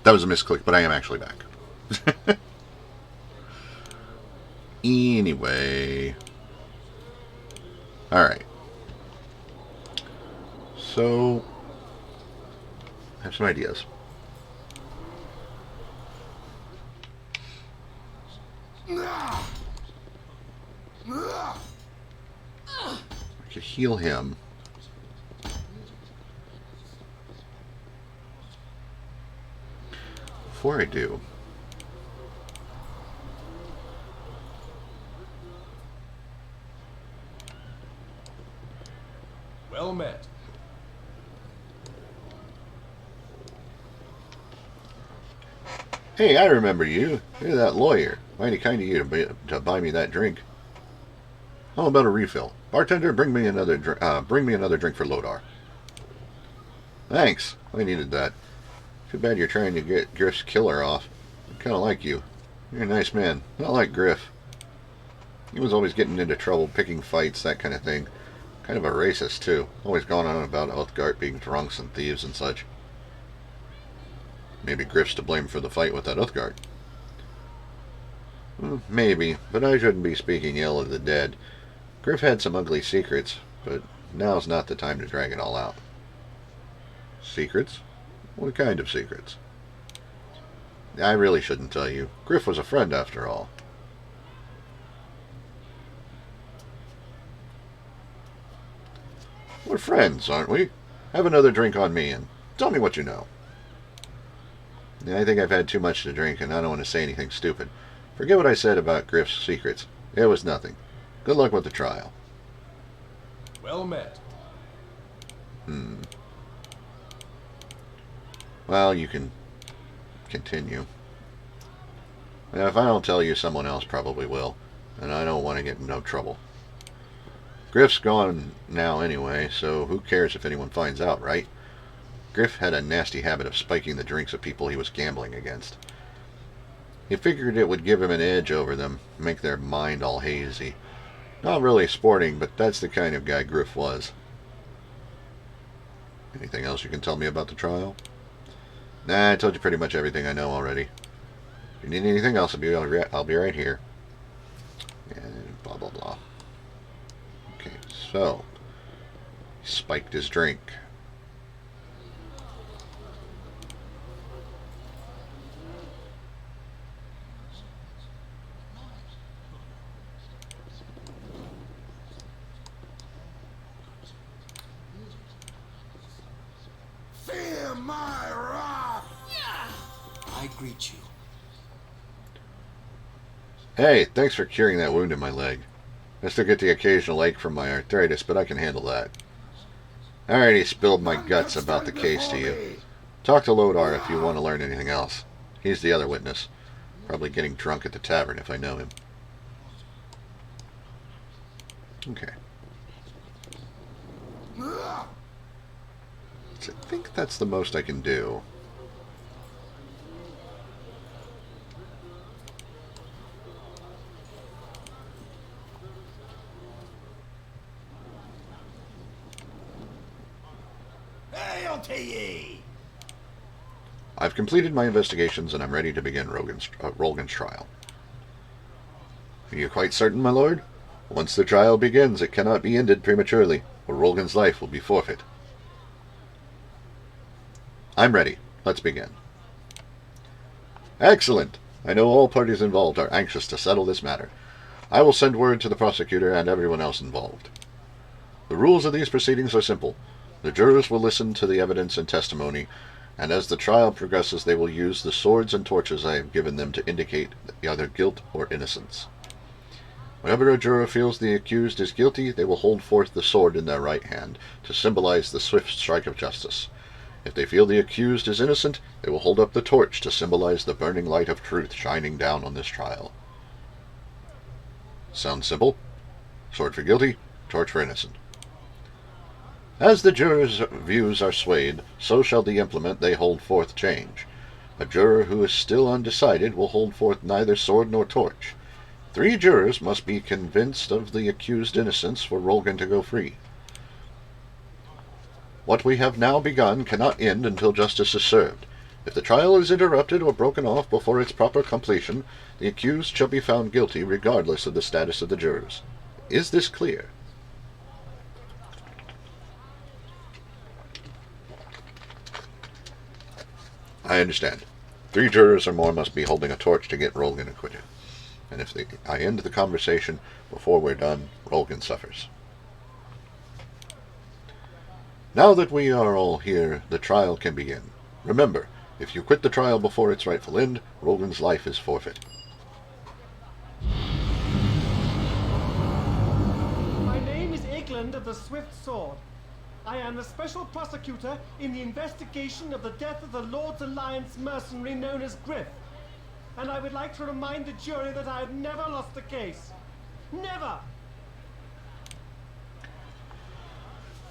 That was a misclick, but I am actually back. Anyway. Alright. So, I have some ideas. I could heal him. Before I do, well met. Hey, I remember you. You're that lawyer. Mighty kind of you to buy me that drink. How about a refill? Bartender, bring me another drink for Lodar. Thanks. I needed that. Too bad you're trying to get Griff's killer off. I kind of like you. You're a nice man. Not like Griff. He was always getting into trouble, picking fights, that kind of thing. Kind of a racist, too. Always going on about Uthgardt being drunks and thieves and such. Maybe Griff's to blame for the fight with that Uthgardt. Maybe, but I shouldn't be speaking ill of the dead. Griff had some ugly secrets, but now's not the time to drag it all out. Secrets? What kind of secrets? I really shouldn't tell you. Griff was a friend after all. We're friends, aren't we? Have another drink on me and tell me what you know. I think I've had too much to drink and I don't want to say anything stupid. Forget what I said about Griff's secrets. It was nothing. Good luck with the trial. Well met. Well, you can continue. Now, if I don't tell you, someone else probably will. And I don't want to get in no trouble. Griff's gone now anyway, so who cares if anyone finds out, right? Griff had a nasty habit of spiking the drinks of people he was gambling against. He figured it would give him an edge over them, make their mind all hazy. Not really sporting, but that's the kind of guy Griff was. Anything else you can tell me about the trial? Nah, I told you pretty much everything I know already. If you need anything else, I'll be right here. And blah, blah, blah. Okay, so. He spiked his drink. Fear my wrath! I greet you. Hey, thanks for curing that wound in my leg. I still get the occasional ache from my arthritis, but I can handle that. I already spilled my guts about the case to you. Talk to Lodar if you want to learn anything else. He's the other witness. Probably getting drunk at the tavern if I know him. Okay. So I think that's the most I can do. Hail to ye! I've completed my investigations and I'm ready to begin Rolgan's trial. Are you quite certain, my lord? Once the trial begins, it cannot be ended prematurely, or Rolgan's life will be forfeit. I'm ready. Let's begin. Excellent! I know all parties involved are anxious to settle this matter. I will send word to the prosecutor and everyone else involved. The rules of these proceedings are simple. The jurors will listen to the evidence and testimony, and as the trial progresses they will use the swords and torches I have given them to indicate either guilt or innocence. Whenever a juror feels the accused is guilty, they will hold forth the sword in their right hand to symbolize the swift strike of justice. If they feel the accused is innocent, they will hold up the torch to symbolize the burning light of truth shining down on this trial. Sounds simple? Sword for guilty, torch for innocent. As the jurors' views are swayed, so shall the implement they hold forth change. A juror who is still undecided will hold forth neither sword nor torch. 3 jurors must be convinced of the accused innocence for Rolgan to go free. What we have now begun cannot end until justice is served. If the trial is interrupted or broken off before its proper completion, the accused shall be found guilty regardless of the status of the jurors. Is this clear? I understand. 3 jurors or more must be holding a torch to get Rolgan acquitted. And if I end the conversation before we're done, Rolgan suffers. Now that we are all here, the trial can begin. Remember, if you quit the trial before its rightful end, Rolgan's life is forfeit. My name is Egland of the Swift Sword. I am the special prosecutor in the investigation of the death of the Lord's Alliance mercenary known as Griff. And I would like to remind the jury that I have never lost a case. Never!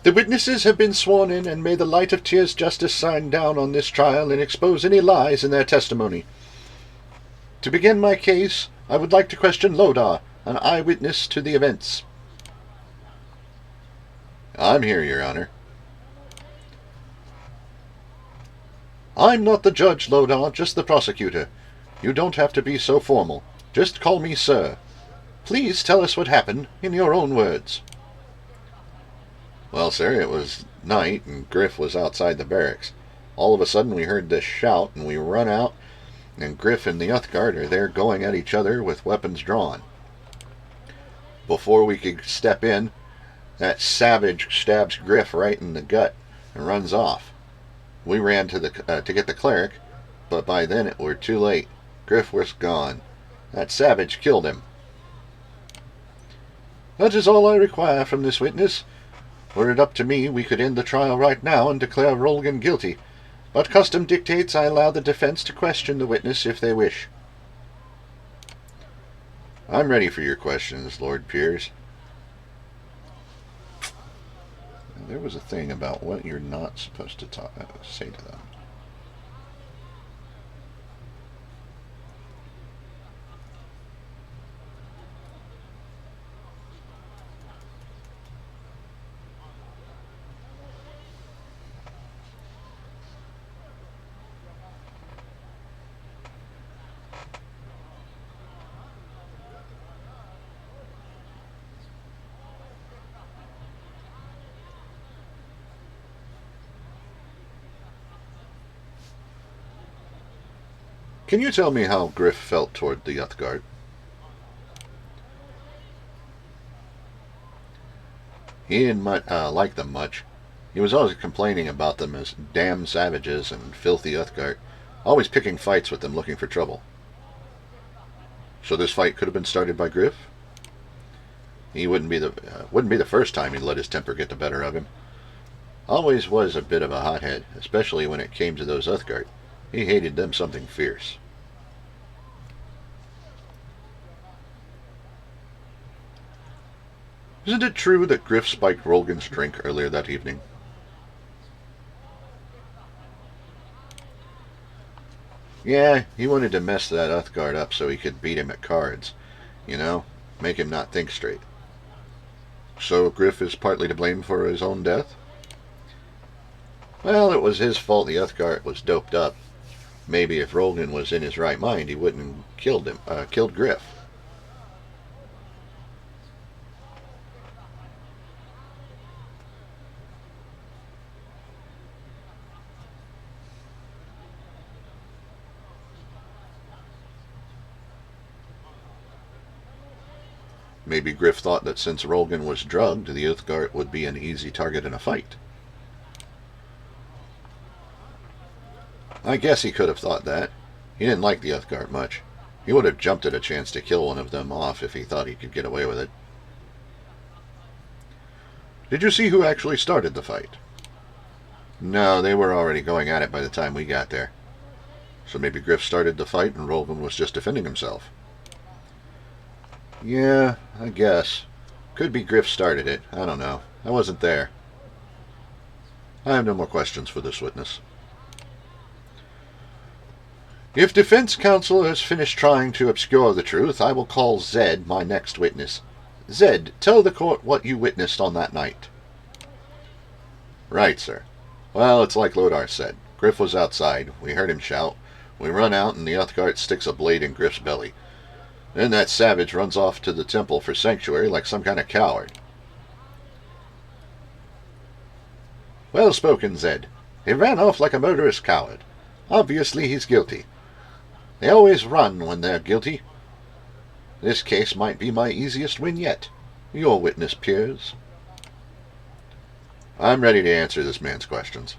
The witnesses have been sworn in, and may the light of Tyr's justice shine down on this trial and expose any lies in their testimony. To begin my case, I would like to question Lodar, an eyewitness to the events. I'm here, Your Honor. I'm not the judge, Lodar, just the prosecutor. You don't have to be so formal. Just call me sir. Please tell us what happened in your own words. Well, sir, it was night, and Griff was outside the barracks. All of a sudden we heard this shout, and we run out, and Griff and the Uthgardt are there going at each other with weapons drawn. Before we could step in, that savage stabs Griff right in the gut and runs off. We ran to get the cleric, but by then it were too late. Griff was gone. That savage killed him. That is all I require from this witness. Were it up to me, we could end the trial right now and declare Rolgan guilty. But custom dictates I allow the defense to question the witness if they wish. I'm ready for your questions, Lord Piers. There was a thing about what you're not supposed to say to them. Can you tell me how Griff felt toward the Uthgardt? He didn't like them much. He was always complaining about them as damn savages and filthy Uthgardt, always picking fights with them looking for trouble. So this fight could have been started by Griff? He wouldn't be the first time he'd let his temper get the better of him. Always was a bit of a hothead, especially when it came to those Uthgardt. He hated them something fierce. Isn't it true that Griff spiked Rolgan's drink earlier that evening? Yeah, he wanted to mess that Uthgardt up so he could beat him at cards. You know, make him not think straight. So Griff is partly to blame for his own death? Well, it was his fault the Uthgardt was doped up. Maybe if Rolgan was in his right mind, he wouldn't have killed Griff. Maybe Griff thought that since Rolgan was drugged, the Uthgardt would be an easy target in a fight. I guess he could have thought that. He didn't like the Uthgardt much. He would have jumped at a chance to kill one of them off if he thought he could get away with it. Did you see who actually started the fight? No, they were already going at it by the time we got there. So maybe Griff started the fight and Rolgan was just defending himself. Yeah, I guess. Could be Griff started it. I don't know. I wasn't there. I have no more questions for this witness. If defense counsel has finished trying to obscure the truth, I will call Zed, my next witness. Zed, tell the court what you witnessed on that night. Right, sir. Well, it's like Lodar said. Griff was outside. We heard him shout. We run out, and the Uthgardt sticks a blade in Griff's belly. Then that savage runs off to the temple for sanctuary like some kind of coward. Well spoken, Zed. He ran off like a murderous coward. Obviously he's guilty. They always run when they're guilty. This case might be my easiest win yet. Your witness, Piers. I'm ready to answer this man's questions.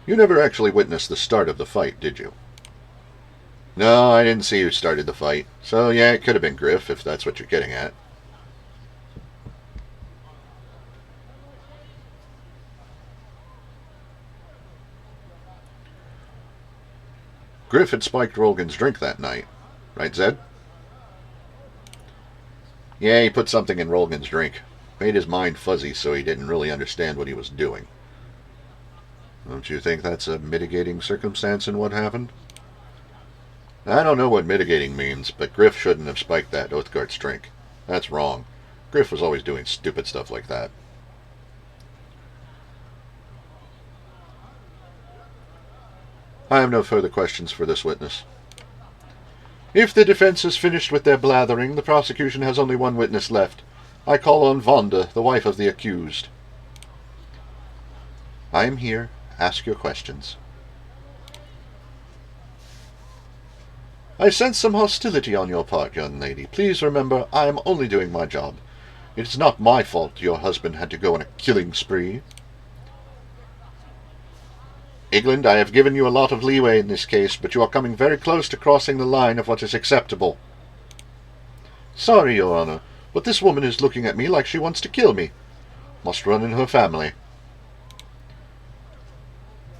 You never actually witnessed the start of the fight, did you? No, I didn't see who started the fight. So yeah, it could have been Griff, if that's what you're getting at. Griff had spiked Rolgan's drink that night. Right, Zed? Yeah, he put something in Rolgan's drink. Made his mind fuzzy so he didn't really understand what he was doing. Don't you think that's a mitigating circumstance in what happened? I don't know what mitigating means, but Griff shouldn't have spiked that Uthgardt's drink. That's wrong. Griff was always doing stupid stuff like that. I have no further questions for this witness. If the defense is finished with their blathering, the prosecution has only one witness left. I call on Vonda, the wife of the accused. I am here. Ask your questions. I sense some hostility on your part, young lady. Please remember, I am only doing my job. It is not my fault your husband had to go on a killing spree. Igland, I have given you a lot of leeway in this case, but you are coming very close to crossing the line of what is acceptable. Sorry, Your Honor, but this woman is looking at me like she wants to kill me. Must run in her family.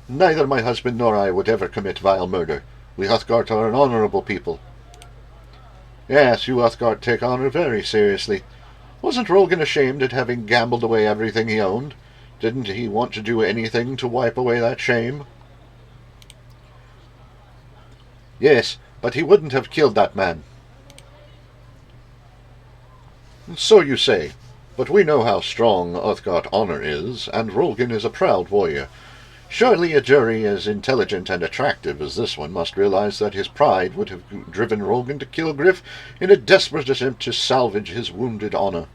Neither my husband nor I would ever commit vile murder. We Uthgardt are an honorable people. Yes, you Uthgardt take honor very seriously. Wasn't Rolgan ashamed at having gambled away everything he owned? Didn't he want to do anything to wipe away that shame? Yes, but he wouldn't have killed that man. So you say, but we know how strong Uthgardt honor is, and Rolgan is a proud warrior. Surely a jury as intelligent and attractive as this one must realize that his pride would have driven Rolgan to kill Griff in a desperate attempt to salvage his wounded honor.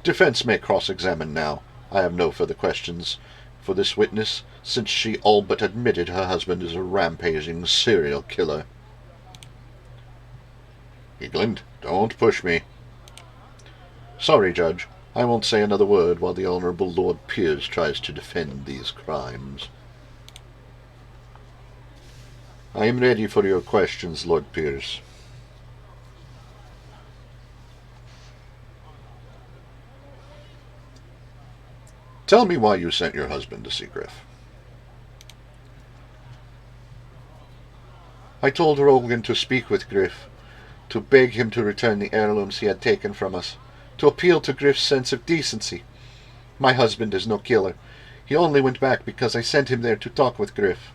Defense may cross-examine now. I have no further questions for this witness, since she all but admitted her husband is a rampaging serial killer. Igland, don't push me. Sorry, Judge. I won't say another word while the Honourable Lord Piers tries to defend these crimes. I am ready for your questions, Lord Piers. Tell me why you sent your husband to see Griff. I told Rolgan to speak with Griff, to beg him to return the heirlooms he had taken from us, to appeal to Griff's sense of decency. My husband is no killer. He only went back because I sent him there to talk with Griff.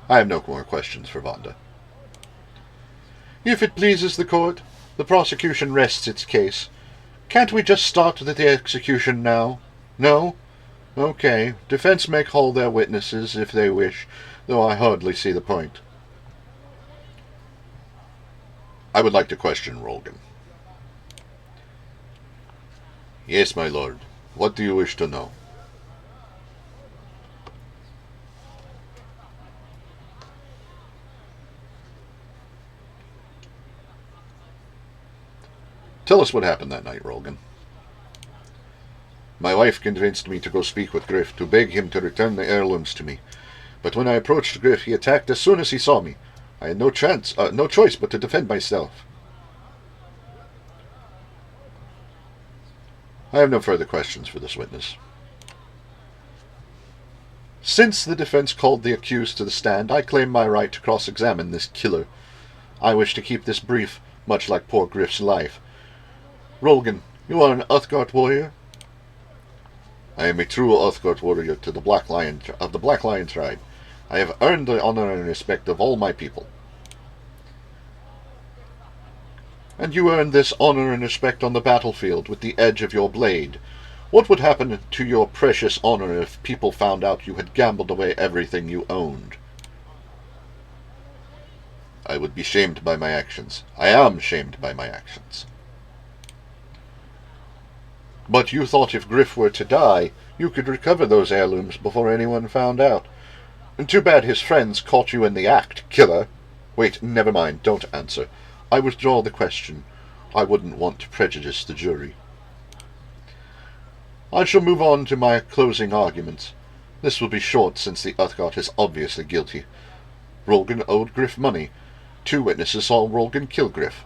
I have no more questions for Vonda. If it pleases the court, the prosecution rests its case. Can't we just start the execution now? No? Okay. Defense may call their witnesses if they wish, though I hardly see the point. I would like to question Rolgan. Yes, my lord. What do you wish to know? Tell us what happened that night, Rolgan. My wife convinced me to go speak with Griff, to beg him to return the heirlooms to me. But when I approached Griff, he attacked as soon as he saw me. I had no choice but to defend myself. I have no further questions for this witness. Since the defense called the accused to the stand, I claim my right to cross-examine this killer. I wish to keep this brief, much like poor Griff's life. Rolgan, you are an Uthgardt warrior? I am a true Uthgardt warrior of the Black Lion Tribe. I have earned the honor and respect of all my people. And you earned this honor and respect on the battlefield with the edge of your blade. What would happen to your precious honor if people found out you had gambled away everything you owned? I would be shamed by my actions. I am shamed by my actions. But you thought if Griff were to die, you could recover those heirlooms before anyone found out. And too bad his friends caught you in the act, killer. Wait, never mind, don't answer. I withdraw the question. I wouldn't want to prejudice the jury. I shall move on to my closing arguments. This will be short, since the Uthgardt is obviously guilty. Rolgan owed Griff money. 2 witnesses saw Rolgan kill Griff.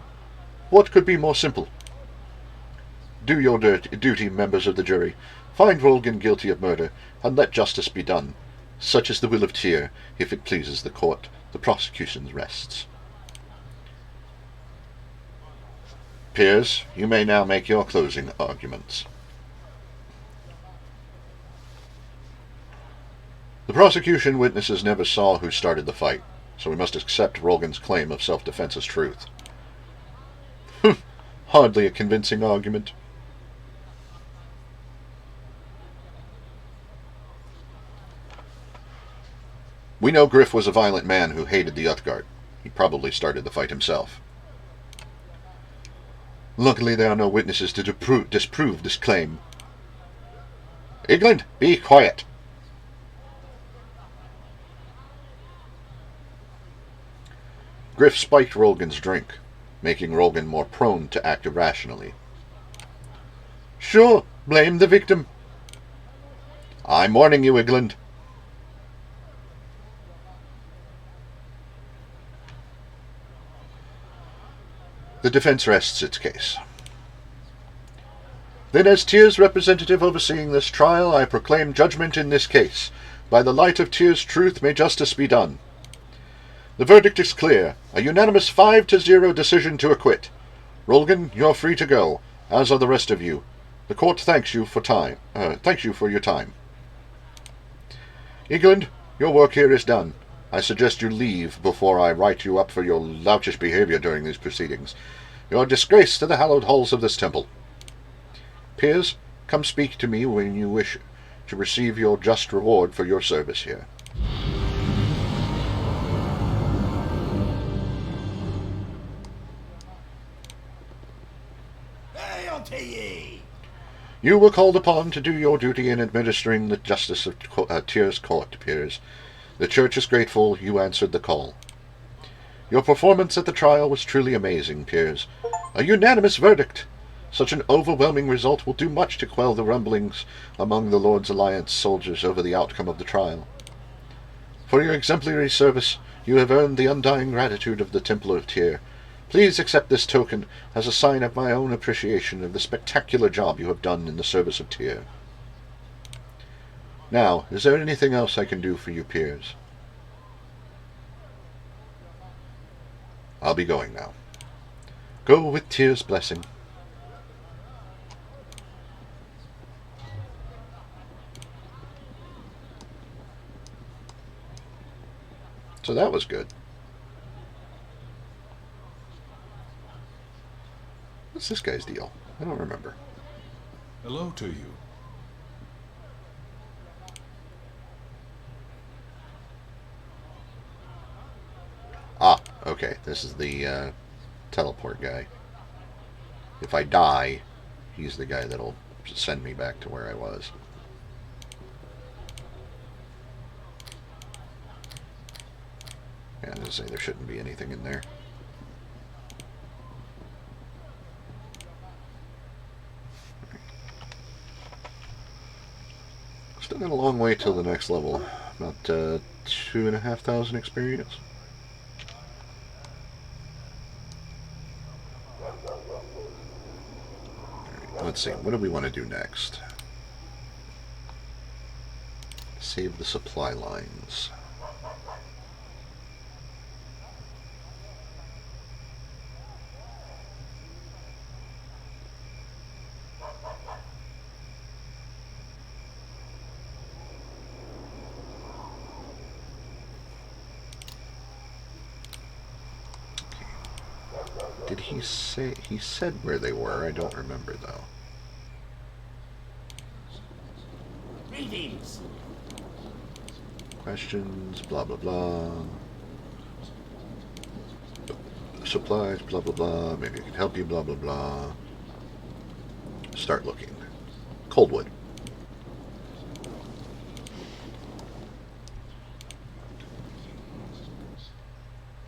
What could be more simple? Do your duty, members of the jury. Find Rolgan guilty of murder, and let justice be done. Such is the will of Tyr. If it pleases the court, the prosecution rests. Peers, you may now make your closing arguments. The prosecution witnesses never saw who started the fight, so we must accept Rolgan's claim of self-defense as truth. Hardly a convincing argument. We know Griff was a violent man who hated the Uthgardt. He probably started the fight himself. Luckily there are no witnesses to disprove this claim. England, be quiet! Griff spiked Rolgan's drink, making Rolgan more prone to act irrationally. Sure, blame the victim. I'm warning you, England. The defense rests its case. Then, as Tyr's representative overseeing this trial, I proclaim judgment in this case. By the light of Tyr's truth may justice be done. The verdict is clear. A unanimous 5-0 decision to acquit. Rolgan, you're free to go, as are the rest of you. The court thanks you for your time. England, your work here is done. I suggest you leave before I write you up for your loutish behavior during these proceedings. You're a disgrace to the hallowed halls of this temple. Peers, come speak to me when you wish to receive your just reward for your service here. Hail to ye! You were called upon to do your duty in administering the justice of Tyr's court, Peers. The Church is grateful you answered the call. Your performance at the trial was truly amazing, Peers. A unanimous verdict! Such an overwhelming result will do much to quell the rumblings among the Lord's Alliance soldiers over the outcome of the trial. For your exemplary service, you have earned the undying gratitude of the Temple of Tyr. Please accept this token as a sign of my own appreciation of the spectacular job you have done in the service of Tyr. Now, is there anything else I can do for you, Peers? I'll be going now. Go with Tyr's blessing. So that was good. What's this guy's deal? I don't remember. Hello to you. Ah, okay. This is the teleport guy. If I die, he's the guy that'll send me back to where I was. Yeah, I was gonna say there shouldn't be anything in there. Still got a long way till the next level. About 2,500 experience. Let's see, what do we want to do next? Save the supply lines. Did he say... He said where they were. I don't remember, though. Greetings. Questions, blah, blah, blah. Supplies, blah, blah, blah. Maybe I can help you, blah, blah, blah. Start looking. Coldwood.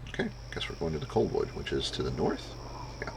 Okay, guess we're going to the Coldwood, which is to the north. Yeah.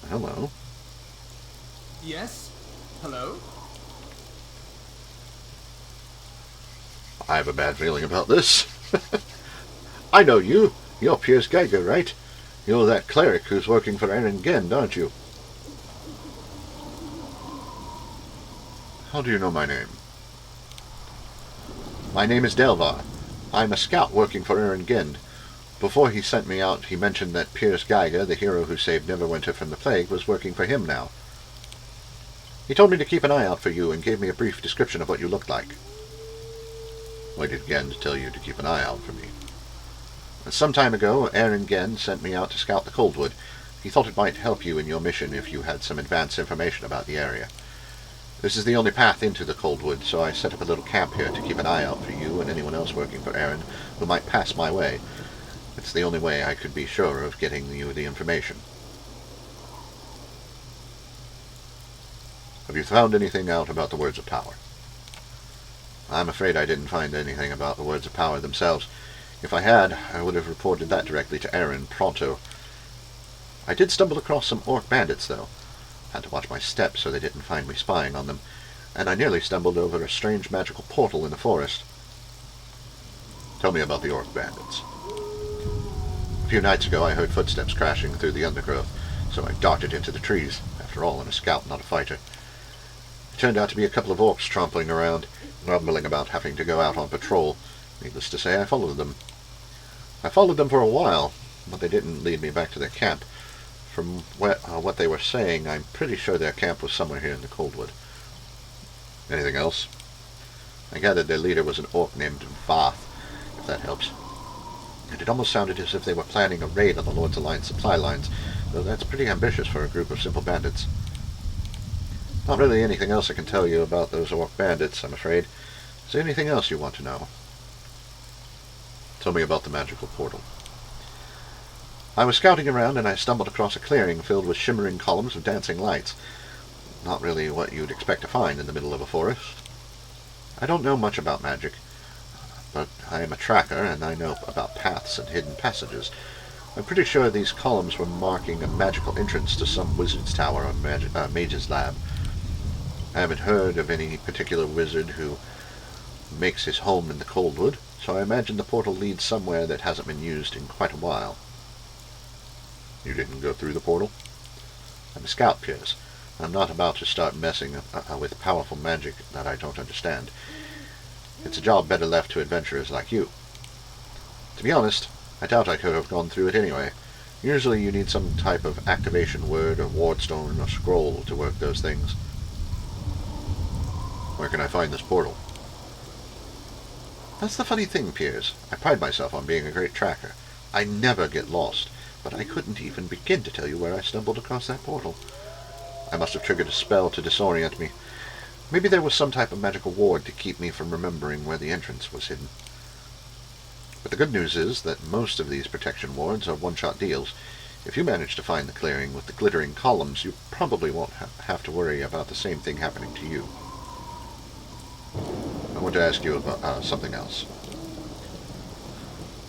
Hello. Yes? Hello? I have a bad feeling about this. I know you. You're Piers Geiger, right? You're that cleric who's working for Aaron Gend, aren't you? How do you know my name? My name is Delvar. I'm a scout working for Aaron Gend. Before he sent me out, he mentioned that Piers Geiger, the hero who saved Neverwinter from the plague, was working for him now. He told me to keep an eye out for you and gave me a brief description of what you looked like. Why did Gend tell you to keep an eye out for me? Some time ago, Aaron Gend sent me out to scout the Coldwood. He thought it might help you in your mission if you had some advance information about the area. This is the only path into the Coldwood, so I set up a little camp here to keep an eye out for you and anyone else working for Aaron who might pass my way. It's the only way I could be sure of getting you the information. Have you found anything out about the Words of Power? I'm afraid I didn't find anything about the Words of Power themselves. If I had, I would have reported that directly to Aaron, pronto. I did stumble across some Orc bandits, though. Had to watch my steps so they didn't find me spying on them, and I nearly stumbled over a strange magical portal in the forest. Tell me about the Orc bandits. A few nights ago I heard footsteps crashing through the undergrowth, so I darted into the trees. After all, I'm a scout, not a fighter. It turned out to be a couple of orcs trampling around, grumbling about having to go out on patrol. Needless to say, I followed them. I followed them for a while, but they didn't lead me back to their camp. From what they were saying, I'm pretty sure their camp was somewhere here in the Coldwood. Anything else? I gathered their leader was an orc named Vath, if that helps. And it almost sounded as if they were planning a raid on the Lord's Alliance supply lines, though that's pretty ambitious for a group of simple bandits. Not really anything else I can tell you about those Orc bandits, I'm afraid. Is there anything else you want to know? Tell me about the magical portal. I was scouting around and I stumbled across a clearing filled with shimmering columns of dancing lights. Not really what you'd expect to find in the middle of a forest. I don't know much about magic, but I am a tracker, and I know about paths and hidden passages. I'm pretty sure these columns were marking a magical entrance to some wizard's tower or mage's lab. I haven't heard of any particular wizard who makes his home in the Coldwood, so I imagine the portal leads somewhere that hasn't been used in quite a while. You didn't go through the portal? I'm a scout, Piers. I'm not about to start messing with powerful magic that I don't understand. It's a job better left to adventurers like you. To be honest, I doubt I could have gone through it anyway. Usually you need some type of activation word or wardstone or scroll to work those things. Where can I find this portal? That's the funny thing, Piers. I pride myself on being a great tracker. I never get lost, but I couldn't even begin to tell you where I stumbled across that portal. I must have triggered a spell to disorient me. Maybe there was some type of magical ward to keep me from remembering where the entrance was hidden. But the good news is that most of these protection wards are one-shot deals. If you manage to find the clearing with the glittering columns, you probably won't have to worry about the same thing happening to you. I want to ask you about something else.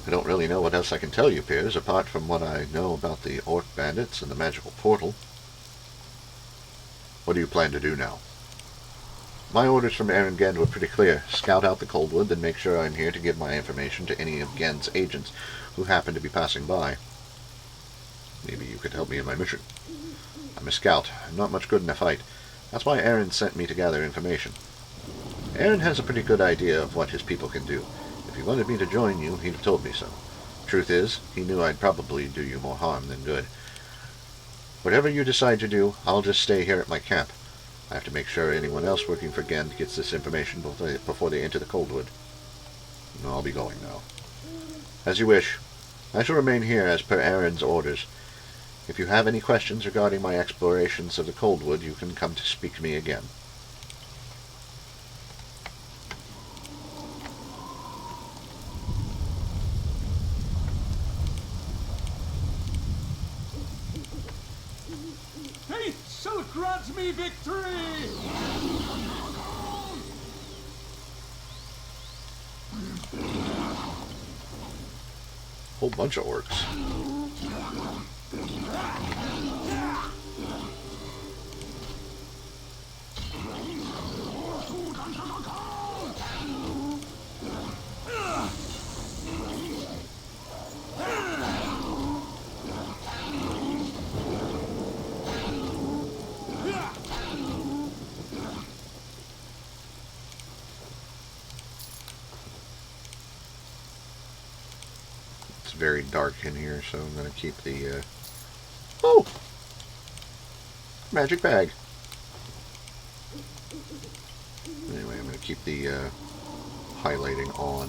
I don't really know what else I can tell you, Piers, apart from what I know about the Orc bandits and the magical portal. What do you plan to do now? My orders from Aaron Gend were pretty clear. Scout out the Coldwood, then make sure I'm here to give my information to any of Gend's agents who happen to be passing by. Maybe you could help me in my mission. I'm a scout. I'm not much good in a fight. That's why Aaron sent me to gather information. Aaron has a pretty good idea of what his people can do. If he wanted me to join you, he'd have told me so. Truth is, he knew I'd probably do you more harm than good. Whatever you decide to do, I'll just stay here at my camp. I have to make sure anyone else working for Gent gets this information before they enter the Coldwood. I'll be going now. As you wish. I shall remain here as per Aaron's orders. If you have any questions regarding my explorations of the Coldwood, you can come to speak to me again. Faith shall grant me victory! Whole bunch of orcs. It's very dark in here, so I'm going to keep the, oh! Magic bag. Anyway, I'm going to keep the, highlighting on.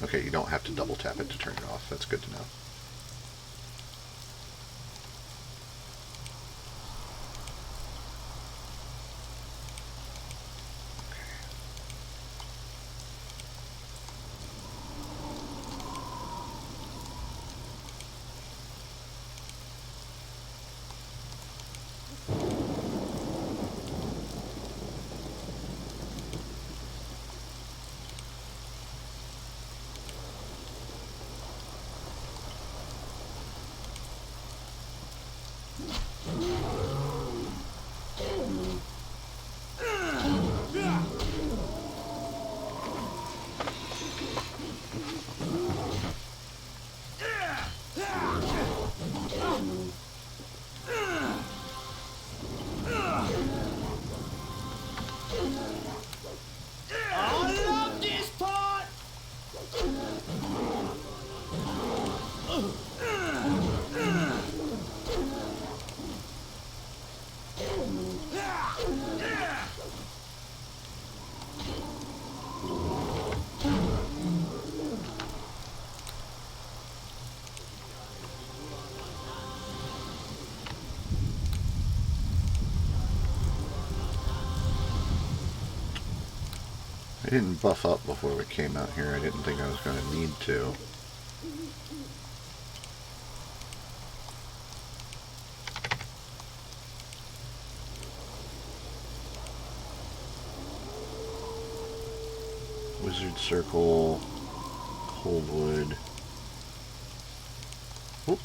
Okay, you don't have to double tap it to turn it off. That's good to know. I didn't buff up before we came out here. I didn't think I was going to need to. Wizard Circle, Coldwood. Oop.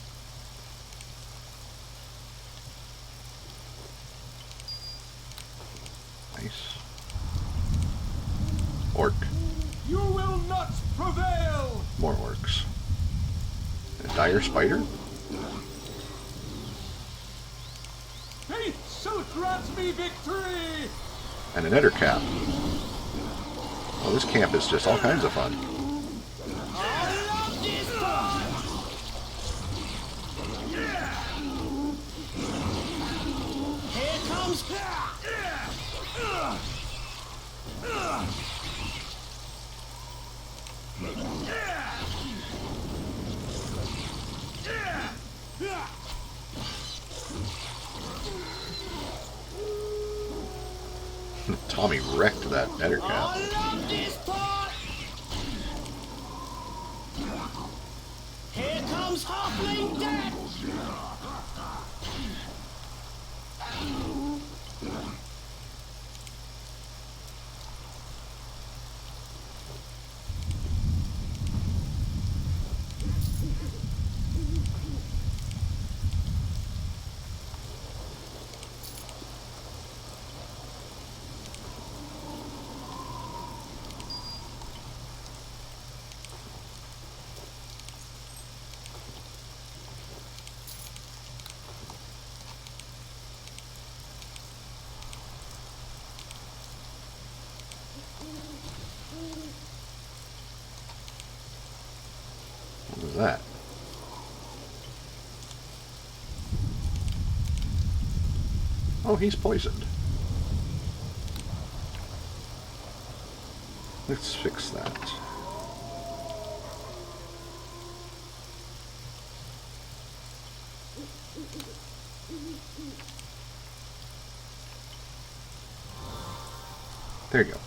Nice. Orc. You will not prevail! More orcs. A dire spider? Faith shall grant me victory! And an ettercap. Oh, this camp is just all kinds of fun. Here comes. Tommy wrecked that nether cap. I love this part! Here comes Halfling Dad! What was that? Oh, he's poisoned. Let's fix that. There you go.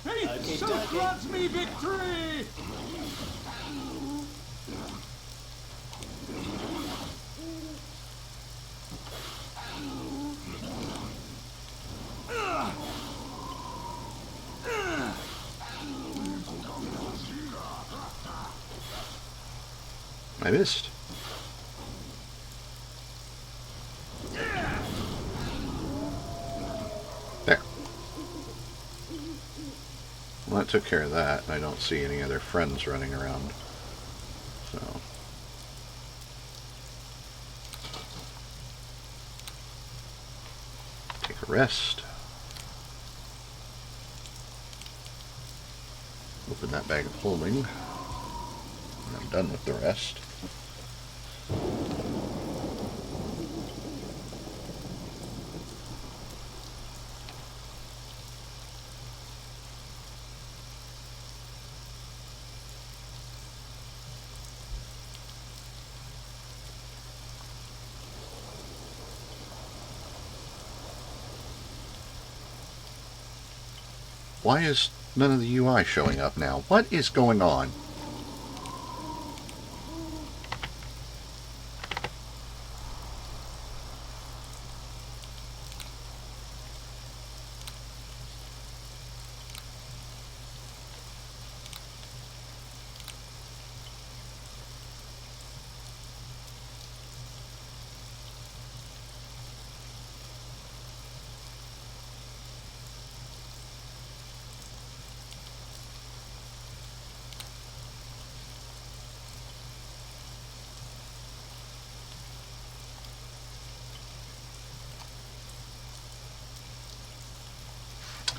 Fate shall grant me victory! I missed. There. Well, that took care of that, and I don't see any other friends running around. So. Take a rest. Open that bag of holding. And I'm done with the rest. Why is none of the UI showing up now? What is going on?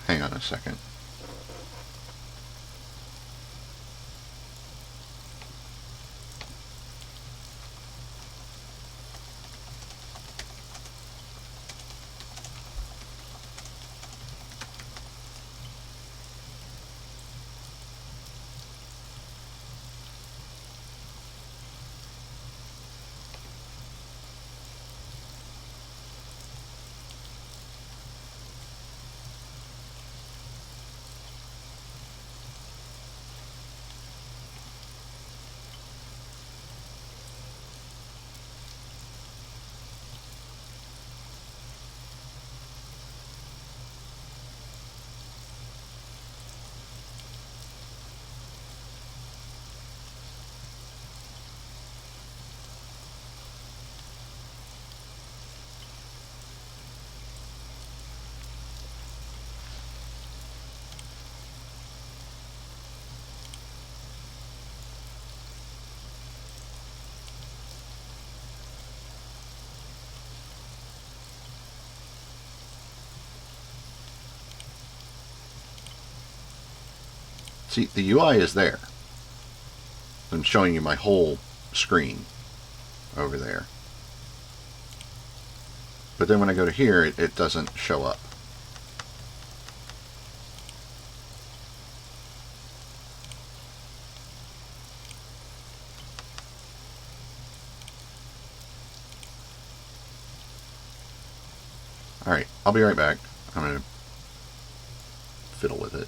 Hang on a second. See, the UI is there. I'm showing you my whole screen over there. But then when I go to here, it doesn't show up. Alright, I'll be right back. I'm going to fiddle with it.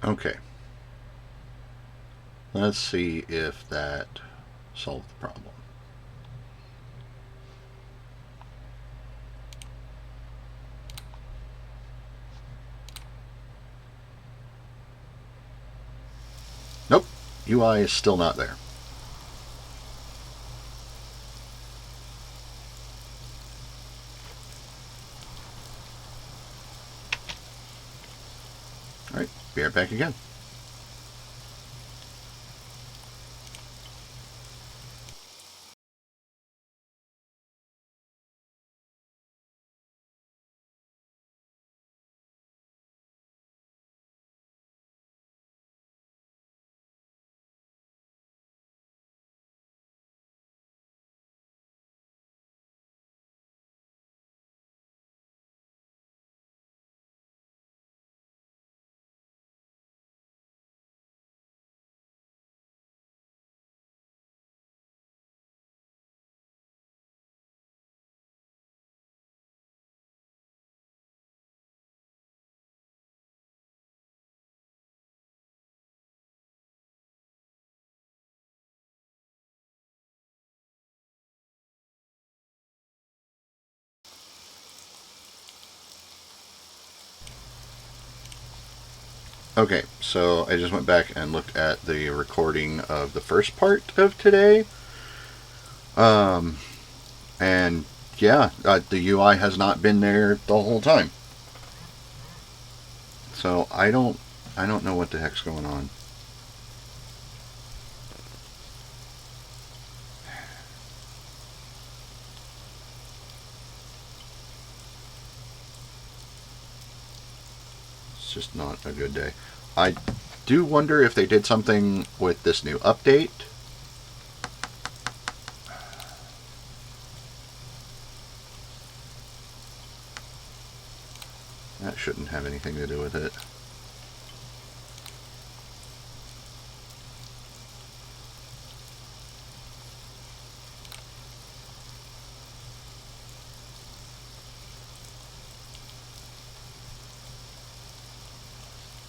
Okay. Let's see if that solved the problem. Nope. UI is still not there. Alright, be right back again. Okay, so I just went back and looked at the recording of the first part of today. And yeah, the UI has not been there the whole time. So I don't know what the heck's going on. It's just not a good day. I do wonder if they did something with this new update. That shouldn't have anything to do with it.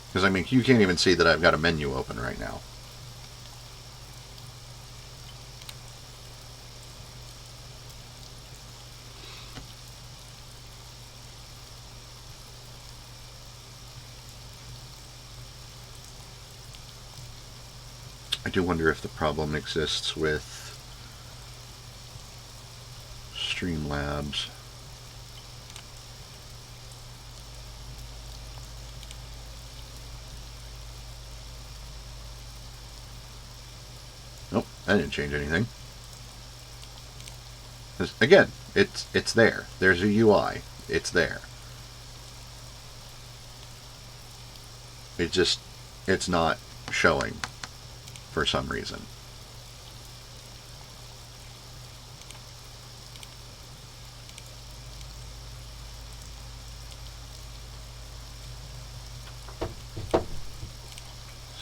Because, I mean, you can't even see that I've got a menu open right now. I do wonder if the problem exists with Streamlabs. Nope, that didn't change anything. Again, it's there. There's a UI. It's there. It's not showing for some reason.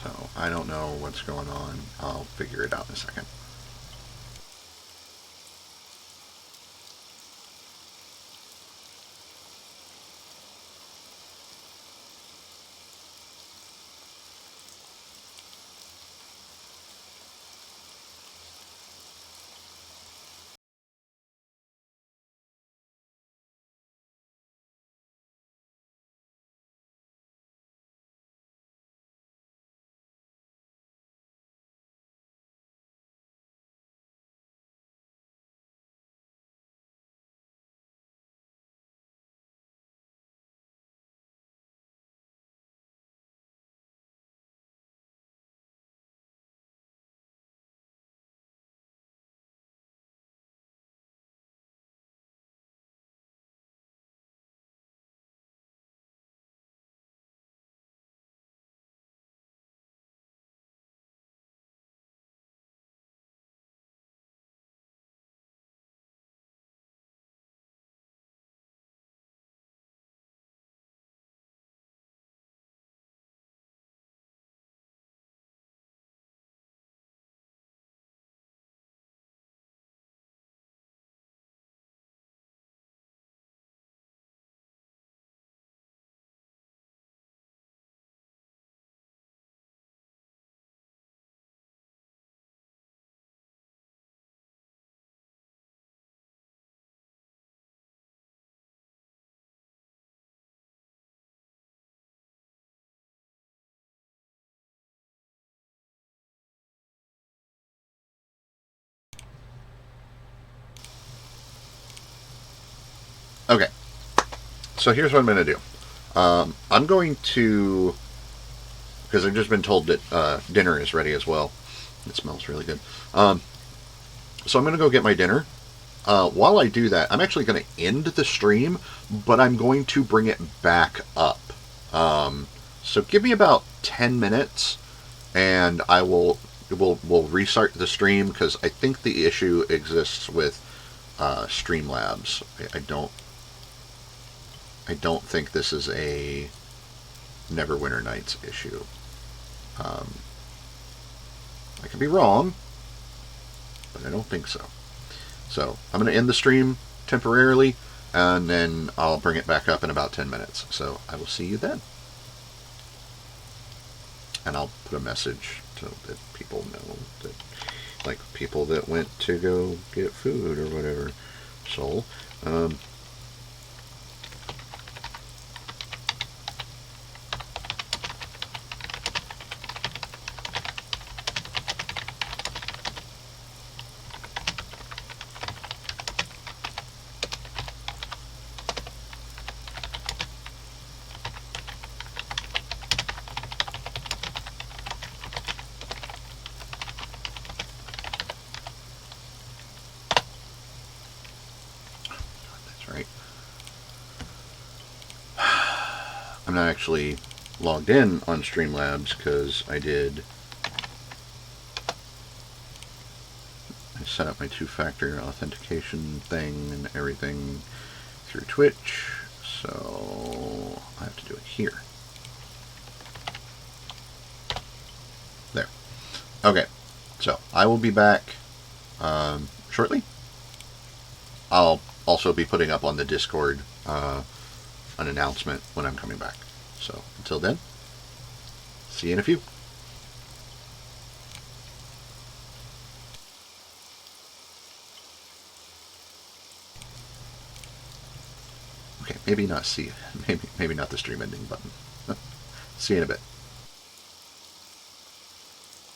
So I don't know what's going on. I'll figure it out in a second. Okay, so here's what I'm going to do. I'm going to, because I've just been told that dinner is ready as well. It smells really good. So I'm going to go get my dinner. While I do that, I'm actually going to end the stream, but I'm going to bring it back up. So give me about 10 minutes, and we'll restart the stream, because I think the issue exists with Streamlabs. I don't think this is a Neverwinter Nights issue. I could be wrong, but I don't think so. So I'm going to end the stream temporarily, and then I'll bring it back up in about 10 minutes. So I will see you then. And I'll put a message so that people know that, like people that went to go get food or whatever. So, I'm not actually logged in on Streamlabs because I set up my two-factor authentication thing and everything through Twitch, so I have to do it here. There. Okay, so I will be back shortly. I'll also be putting up on the Discord an announcement when I'm coming back. So until then, see you in a few. Okay, maybe not see. Maybe not the stream ending button. See you in a bit.